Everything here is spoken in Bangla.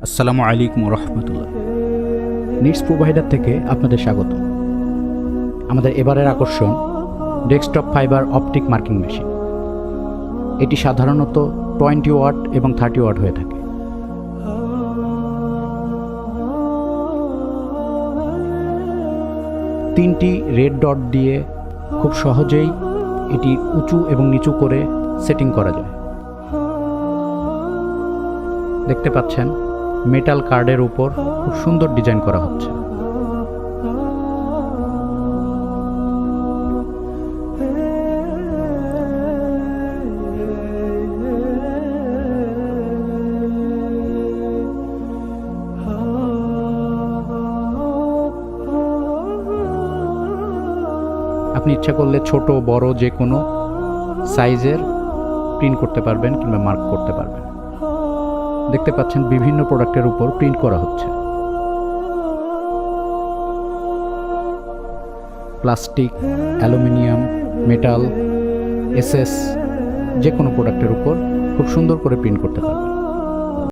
আসসালামু আলাইকুম রহমতুল্লাহ। নিডস প্রোভাইডার থেকে আপনাদের স্বাগত। আমাদের এবারের আকর্ষণ desktop fibre optic marking machine. এটি সাধারণত 20 ওয়াট এবং 30 ওয়াট হয়ে থাকে। তিনটি রেড ডট দিয়ে খুব সহজেই এটি উঁচু এবং নিচু করে সেটিং করা যায়। দেখতে পাচ্ছেন মেটাল কার্ডের উপর খুব সুন্দর ডিজাইন করা হচ্ছে। আপনি ইচ্ছা করলে ছোট বড় যে কোনো সাইজের প্রিন্ট করতে পারবেন কিংবা মার্ক করতে পারবেন। দেখতে পাচ্ছেন বিভিন্ন প্রোডাক্টের উপর প্রিন্ট করা হচ্ছে। প্লাস্টিক, অ্যালুমিনিয়াম, মেটাল, এসএস যে কোনো প্রোডাক্টের উপর খুব সুন্দর করে প্রিন্ট করতে পারবেন।